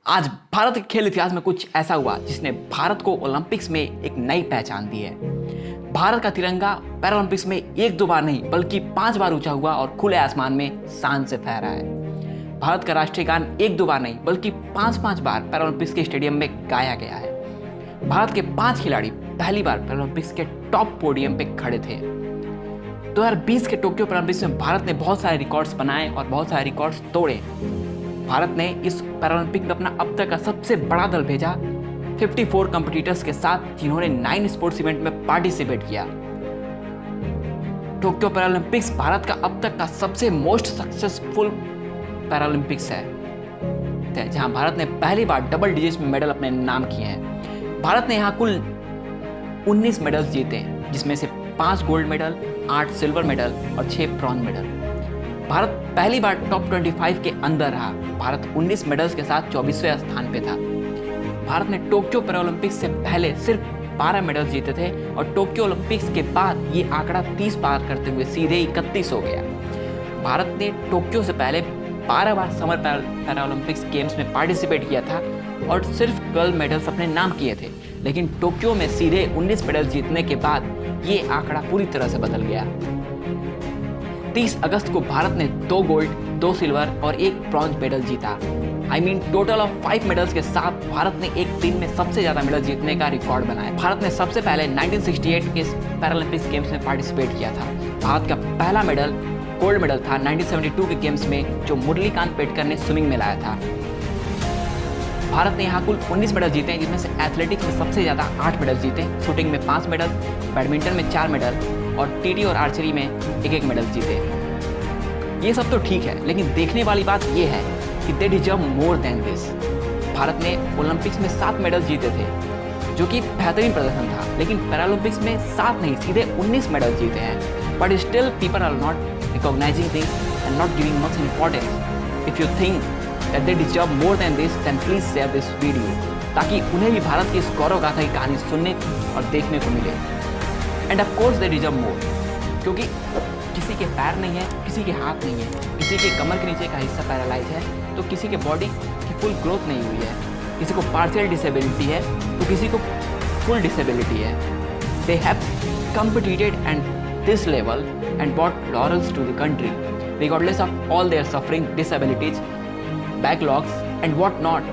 आज भारत के खेल इतिहास में कुछ ऐसा हुआ जिसने भारत को ओलंपिक्स में एक नई पहचान दी है। भारत का तिरंगा पैरालंपिक्स में एक दो बार नहीं बल्कि 5 बार ऊंचा हुआ और खुले आसमान में शान से फहरा है। भारत का राष्ट्रीय गान एक दो बार नहीं बल्कि 5 बार पैरालंपिक्स के स्टेडियम में गाया गया है। भारत के 5 खिलाड़ी पहली बार पैरालंपिक्स के टॉप पोडियम पे खड़े थे। 2020 के टोक्यो पैरालंपिक्स में भारत ने बहुत सारे रिकॉर्ड्स बनाए और बहुत सारे रिकॉर्ड्स तोड़े। भारत ने इस पैरालंपिक में अपना अब तक का सबसे बड़ा दल भेजा 54 कंपटीटर्स के साथ, जिन्होंने 9 स्पोर्ट्स इवेंट में पार्टिसिपेट किया। टोक्यो पैरालंपिक्स भारत का अब तक का सबसे मोस्ट सक्सेसफुल पैरालंपिक्स है, जहां भारत ने पहली बार डबल डिजिट्स में मेडल अपने नाम किए हैं। भारत ने यहां कुल 19 मेडल्स जीते, जिसमें से 5 गोल्ड मेडल, 8 सिल्वर मेडल और 6 ब्रॉन्ज मेडल। भारत पहली बार टॉप 25 के अंदर रहा। भारत 19 मेडल्स के साथ 24वें स्थान पे था। भारत ने टोक्यो पैरालंपिक्स से पहले सिर्फ 12 मेडल्स जीते थे और टोक्यो ओलंपिक्स के बाद ये आंकड़ा 30 पार करते हुए सीधे 31 हो गया। भारत ने टोक्यो से पहले 12 बार समर पैरालंपिक्स गेम्स में पार्टिसिपेट किया था और सिर्फ 12 मेडल्स अपने नाम किए थे, लेकिन टोक्यो में सीधे 19 मेडल्स जीतने के बाद ये आंकड़ा पूरी तरह से बदल गया। 30 अगस्त को भारत ने 2 गोल्ड, 2 सिल्वर और 1 ब्रॉन्ज मेडल जीता। टोटल ऑफ 5 मेडल्स के साथ भारत ने एक दिन में सबसे ज्यादा मेडल जीतने का रिकॉर्ड बनाया। भारत ने सबसे पहले 1968 के पैरालंपिक्स गेम्स में पार्टिसिपेट किया था। भारत का पहला मेडल गोल्ड मेडल था 1972 के गेम्स में, जो मुरलीकांत पेटकर ने स्विमिंग में लाया था। भारत ने यहाँ कुल 19 मेडल जीते हैं, जिसमें से एथलेटिक्स में सबसे ज़्यादा 8 मेडल जीते, शूटिंग में 5 मेडल, बैडमिंटन में 4 मेडल और टीटी और आर्चरी में एक मेडल जीते। ये सब तो ठीक है, लेकिन देखने वाली बात ये है कि they deserve more than this. Bharat ने ओलंपिक्स में 7 मेडल जीते थे, जो कि बेहतरीन प्रदर्शन था, लेकिन पैरालंपिक्स में 7 नहीं सीधे 19 मेडल जीते हैं। But still people are not recognizing things and not giving much importance. If you think that they deserve more than this, then please share this video, ताकि उन्हें भी भारत की इस गौरव गाथा की कहानी सुनने और देखने को मिले। End of course they deserve more, क्योंकि किसी के पैर नहीं है, किसी के हाथ नहीं है, किसी के कमर के नीचे का हिस्सा पैरालाइज है, तो किसी के बॉडी की फुल ग्रोथ नहीं हुई है, किसी को पार्शियल डिसेबिलिटी है तो किसी को फुल डिसेबिलिटी है। They have competed at this level and brought laurels to the country, regardless of all their suffering, disabilities, backlogs and what not.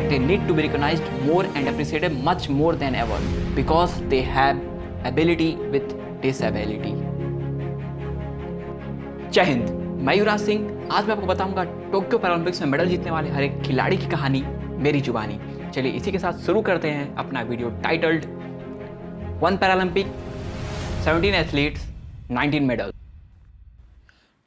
They need to be recognized more and appreciated much more than ever because they have ability with disability. जय हिंद, मैं युवराज सिंह। आज मैं आपको बताऊंगा Tokyo Paralympics में medal जीतने वाले हर एक खिलाड़ी की कहानी मेरी जुबानी। चलिए इसी के साथ शुरू करते हैं अपना video titled 1 Paralympic, 17 athletes, 19 medal.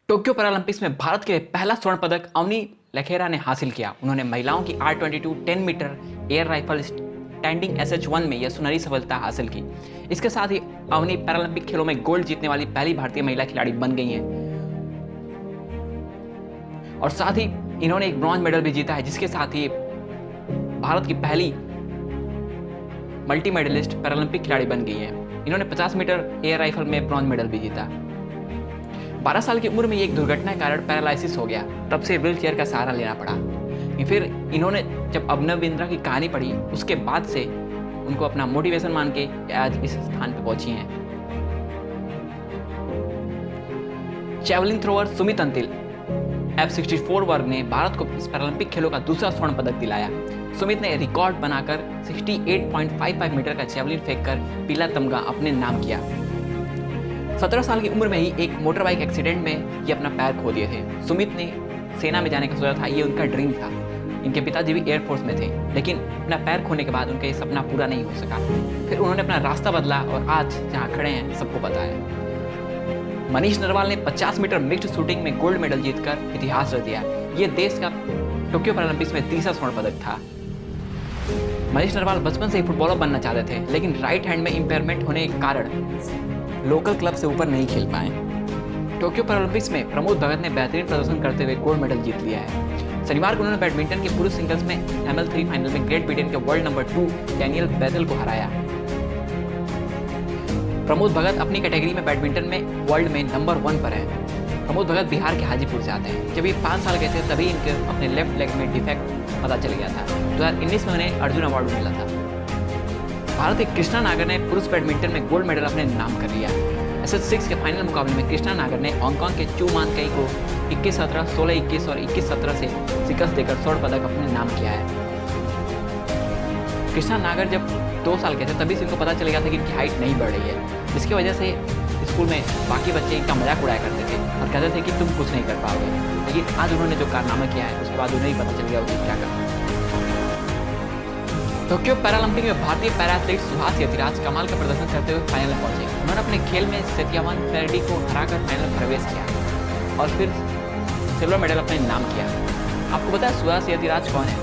Tokyo Paralympics में भारत के लिए पहला स्वर्ण पदक अवनी लखेरा ने हासिल किया। उन्होंने महिलाओं की R22 10 metre air rifle standing SH1 में यह सुनहरी सफलता हासिल की। इसके साथ ही अवनी पैरालंपिक खेलों में गोल्ड जीतने वाली पहली भारतीय महिला खिलाड़ी बन गई हैं और साथ ही इन्होंने एक ब्रॉन्ज मेडल भी जीता है, जिसके साथ ही भारत की पहली मल्टी मेडलिस्ट पैरालंपिक खिलाड़ी बन गई है। इन्होंने 50 मीटर एयर राइफल में ब्रॉन्ज मेडल भी जीता। 12 साल की उम्र में एक दुर्घटना के कारण पैरालिसिस हो गया, तब से व्हील चेयर का सहारा लेना पड़ा। फिर इन्होंने जब अभिनव बिंद्रा की कहानी पढ़ी, उसके बाद से उनको अपना मोटिवेशन मान के आज इस स्थान पर पहुंची हैं। Javelin thrower Sumit Antil F64 वर्ग ने भारत को इस पैरालंपिक खेलों का दूसरा स्वर्ण पदक दिलाया। सुमित ने रिकॉर्ड बनाकर 68.55 मीटर का जैवलिन फेंककर पीला तमगा अपने नाम किया। 17 साल की उम्र में ही एक मोटर बाइक एक्सीडेंट में ये अपना पैर खो दिए थे। सुमित ने सेना में जाने का सोचा था, ये उनका ड्रीम था। इनके पिताजी भी एयरफोर्स में थे, लेकिन अपना पैर खोने के बाद उनका ये सपना पूरा नहीं हो सका। फिर उन्होंने अपना रास्ता बदला और आज जहाँ खड़े हैं सबको पता है। मनीष नरवाल ने 50 मीटर मिक्स्ड शूटिंग में गोल्ड मेडल जीतकर इतिहास रच दिया। ये देश का टोक्यो पैरालंपिक्स में तीसरा स्वर्ण पदक था। मनीष नरवाल बचपन से ही फुटबॉलर बनना चाहते थे, लेकिन राइट हैंड में इंपेयरमेंट होने के कारण लोकल क्लब से ऊपर नहीं खेल पाए। टोक्यो पैरालंपिक्स में प्रमोद भगत ने बेहतरीन प्रदर्शन करते हुए गोल्ड मेडल जीत लिया है। शनिवार को उन्होंने बैडमिंटन के पुरुष सिंगल्स में ML3 फाइनल में ग्रेट ब्रिटेन के वर्ल्ड नंबर 2 डैनियल बेथेल को हराया। प्रमोद भगत अपनी कैटेगरी में बैडमिंटन में वर्ल्ड में नंबर 1 पर है। प्रमोद भगत बिहार के हाजीपुर से आते हैं। जब ये 5 साल के थे तभी इनके अपने लेफ्ट लेग में डिफेक्ट पता चल गया था। 2019 में उन्हें अर्जुन अवार्ड मिला था। भारत के कृष्णा नागर ने पुरुष बैडमिंटन में गोल्ड मेडल अपने नाम कर लिया। SS6 के फाइनल मुकाबले में कृष्णा नागर ने हांगकांग के चू मान कई को 21-17, 16-21 और 21-17 से शिकस्त देकर स्वर्ण पदक अपने नाम किया है। कृष्णा नागर जब 2 साल के थे तभी से इनको पता चल गया था कि इनकी हाइट नहीं बढ़ रही है, जिसकी वजह से स्कूल में बाकी बच्चे इनका मजाक उड़ाया करते थे और कहते थे कि तुम कुछ नहीं कर पाओगे। लेकिन आज उन्होंने जो कारनामा किया है उसके बाद उन्हें ही पता चल गया कि क्या करना है। टोक्यो पैरालंपिक में भारतीय पैरा एथलीट सुहास यतिराज कमाल का प्रदर्शन करते हुए फाइनल में पहुंचे। उन्होंने अपने खेल में सत्यावान फेरेडी को हराकर फाइनल में प्रवेश किया और फिर सिल्वर मेडल अपने नाम किया। आपको पता है सुहास यतिराज कौन है?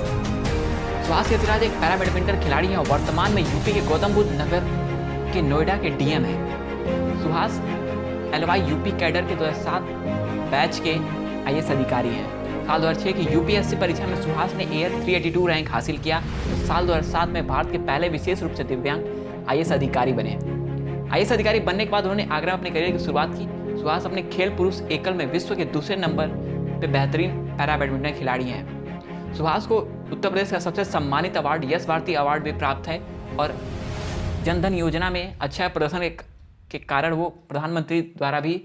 सुहास यतिराज एक पैरा बैडमिंटन खिलाड़ी है और वर्तमान में यूपी के गौतम बुद्ध नगर के नोएडा के DM है। सुहास LY यूपी कैडर के 2007 बैच के IAS अधिकारी हैं। साल 2006 की UPSC परीक्षा में सुहास ने एयर 382 रैंक हासिल किया तो साल 2007 में भारत के पहले विशेष रूप से दिव्यांग IAS अधिकारी बने। IAS अधिकारी बनने के बाद उन्होंने आगरा में अपने करियर की शुरुआत की। सुहास अपने खेल पुरुष एकल में विश्व के दूसरे नंबर पे बेहतरीन पैरा बैडमिंटन खिलाड़ी हैं। सुहास को उत्तर प्रदेश का सबसे सम्मानित अवार्ड यश भारती अवार्ड भी प्राप्त है और जनधन योजना में अच्छा प्रदर्शन के कारण वो प्रधानमंत्री द्वारा भी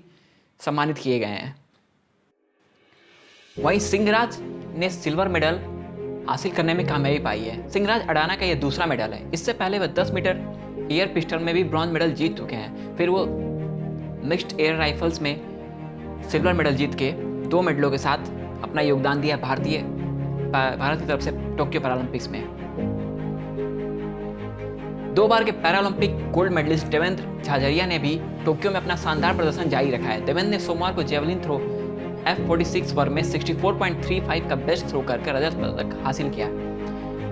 सम्मानित किए गए हैं। वहीं सिंहराज ने सिल्वर मेडल हासिल करने में कामयाबी पाई है। सिंहराज अडाना का यह दूसरा मेडल है। इससे पहले वह 10 मीटर एयर पिस्टल में भी ब्रॉन्ज मेडल जीत चुके हैं। फिर वो मिक्स्ड एयर राइफल्स में सिल्वर मेडल जीत के 2 मेडलों के साथ अपना योगदान दिया भारत की तरफ से टोक्यो पैरालंपिक्स में। 2 बार के Paralympic gold medalist Devendra Jhajharia ने भी टोक्यो में अपना शानदार प्रदर्शन जारी रखा है। देवेंद्र ने सोमवार को जेवलिन थ्रो F46 वर्ग में 64.35 का बेस्ट थ्रो करके रजत पदक हासिल किया।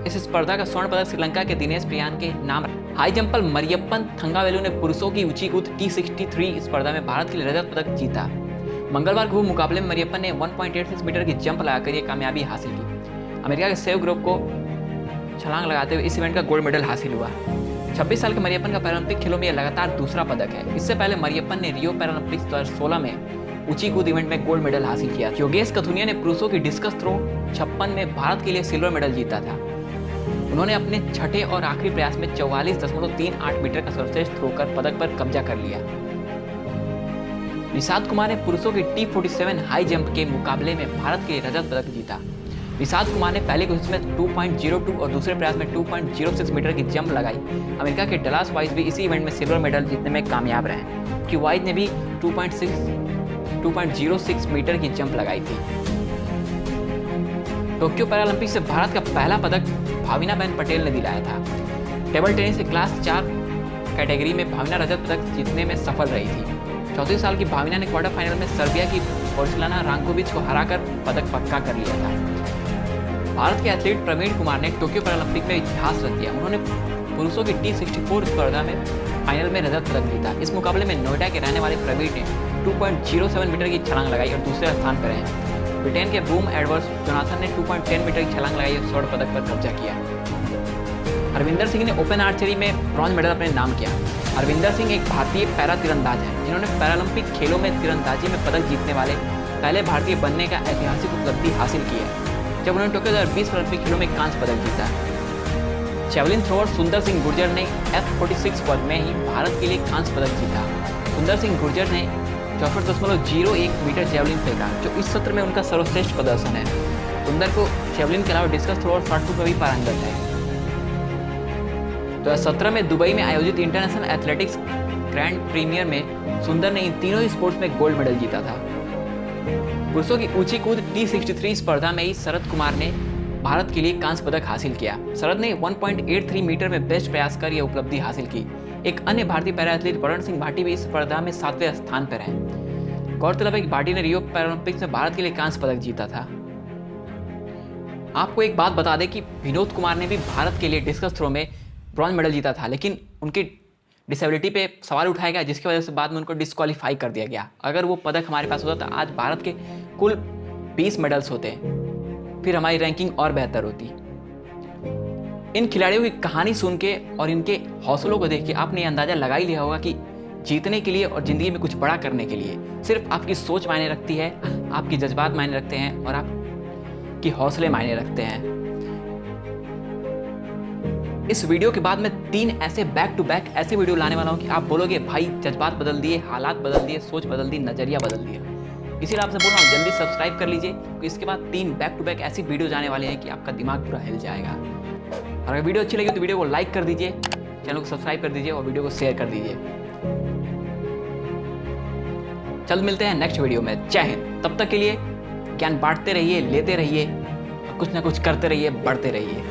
इस स्पर्धा का स्वर्ण पदक श्रीलंका के दिनेश प्रियान के नाम। हाई जंपर मरियप्पन थंगावेलु ने पुरुषों की ऊंची कूद T63 स्पर्धा में भारत के लिए रजत पदक जीता। मंगलवार को मुकाबले में मरियप्पन ने 1.86 मीटर की जंप लगाकर ये कामयाबी हासिल की। अमेरिका के सेव ग्रुप को छलांग लगाते हुए इस इवेंट का गोल्ड मेडल हासिल हुआ। 26 साल के मरियप्पन का पैरालंपिक खेलों में यह लगातार दूसरा पदक है। इससे पहले मरियप्पन ने रियो पैरालंपिक्स 2016 में ऊंची कूद इवेंट में गोल्ड मेडल हासिल किया। योगेश कथुनिया ने पुरुषों की डिस्कस थ्रो 56 में भारत के लिए सिल्वर मेडल जीता था। उन्होंने अपने छठे और आखिरी प्रयास में 44.38 मीटर का सर्वश्रेष्ठ थ्रो कर पदक पर कब्जा कर लिया। निषाद कुमार ने पुरुषों की T47 हाई जंप के मुकाबले में भारत के लिए रजत पदक जीता। निषाद कुमार ने पहली कोशिश में 2.02 और दूसरे प्रयास में 2.06 मीटर की जंप लगाई। अमेरिका के डलास वाइज भी इसी इवेंट में सिल्वर मेडल जीतने में कामयाब रहे, कि वाइज ने भी 2.06 मीटर की जंप लगाई थी। टोक्यो पैरालंपिक से भारत का पहला पदक भाविनाबेन पटेल ने दिलाया था। टेबल टेनिस के क्लास 4 कैटेगरी में भाविना रजत पदक जीतने में सफल रही थी। 34 साल की भाविना ने क्वार्टर फाइनल में सर्बिया की पोर्सिलाना रांकोविच को हराकर पदक पक्का कर लिया था। भारत के एथलीट प्रवीण कुमार ने टोक्यो पैरालंपिक में इतिहास रच दिया। उन्होंने पुरुषों की T64 स्पर्धा में फाइनल में रजत पदक जीता। इस मुकाबले में नोएडा के रहने वाले प्रवीण ने 2.07 मीटर की छलांग लगाई और दूसरे स्थान पर रहे। ब्रिटेन के बूम एडवर्ड्स जोनाथन ने 2.10 मीटर की छलांग लगाई और स्वर्ण पदक पर कब्जा किया। हरविंदर सिंह ने ओपन आर्चरी में ब्रॉन्ज मेडल अपने नाम किया। हरविंदर सिंह एक भारतीय पैरा तीरंदाज हैं जिन्होंने पैरालंपिक खेलों में तीरंदाजी में पदक जीतने वाले पहले भारतीय बनने का ऐतिहासिक उपलब्धि हासिल की है, जब उन्होंने टोक्यो 2020 ओलंपिक खेलों में कांस्य पदक जीता। जेवलिन थ्रोअर सुंदर सिंह गुर्जर ने F46 वर्ग में ही भारत के लिए कांस्य पदक जीता। सुंदर सिंह गुर्जर ने 64.01 मीटर जेवलिन फेंका, जो इस सत्र में उनका सर्वश्रेष्ठ प्रदर्शन है। सुंदर को जेवलिन के अलावा डिस्कस थ्रो और शॉट पुट में भी पारंगत है। 2017 में दुबई में आयोजित इंटरनेशनल एथलेटिक्स ग्रैंड प्रीमियर में सुंदर ने इन तीनों ही स्पोर्ट्स में गोल्ड मेडल जीता था। पुरुषों की ऊंची कूद T63 स्पर्धा में ही शरद कुमार ने भारत के लिए कांस्य पदक हासिल किया। शरद ने 1.83 मीटर में बेस्ट प्रयास कर यह उपलब्धि हासिल की। एक अन्य भारतीय पैरा एथलीट वरुण सिंह भाटी भी इस स्पर्धा में 7वें स्थान पर हैं। गौरतलब है कि भाटी ने रियो पैरालंपिक्स में भारत के लिए कांस्य पदक जीता था। आपको एक बात बता दें कि विनोद कुमार ने भी भारत के लिए डिस्कस थ्रो में ब्रॉन्ज मेडल जीता था, लेकिन उनकी डिसेबिलिटी पे सवाल उठाया गया, जिसकी वजह से बाद में उनको डिस्क्वालीफाई कर दिया गया। अगर वो पदक हमारे पास होता तो आज भारत के कुल 20 मेडल्स होते, फिर हमारी रैंकिंग और बेहतर होती। इन खिलाड़ियों की कहानी सुन के और इनके हौसलों को देख के आपने ये अंदाजा लगा ही लिया होगा कि जीतने के लिए और ज़िंदगी में कुछ बड़ा करने के लिए सिर्फ आपकी सोच मायने रखती है, आपकी जज्बात मायने रखते हैं और आपकी हौसले मायने रखते हैं। इस वीडियो के बाद मैं 3 ऐसे बैक टू बैक ऐसे वीडियो लाने वाला हूँ कि आप बोलोगे भाई जज्बात बदल दिए, हालात बदल दिए, सोच बदल दी, नज़रिया बदल दिया। इसीलिए आपसे बोल रहा हूँ जल्दी सब्सक्राइब कर लीजिए, क्योंकि इसके बाद 3 बैक टू बैक ऐसी वीडियो जाने वाले हैं कि आपका दिमाग पूरा हिल जाएगा। और अगर वीडियो अच्छी लगी तो वीडियो को लाइक कर दीजिए, चैनल को सब्सक्राइब कर दीजिए और वीडियो को शेयर कर दीजिए। जल्द मिलते हैं नेक्स्ट वीडियो में। जय हिंद। तब तक के लिए ज्ञान बांटते रहिए, लेते रहिए और कुछ ना कुछ करते रहिए, बढ़ते रहिए।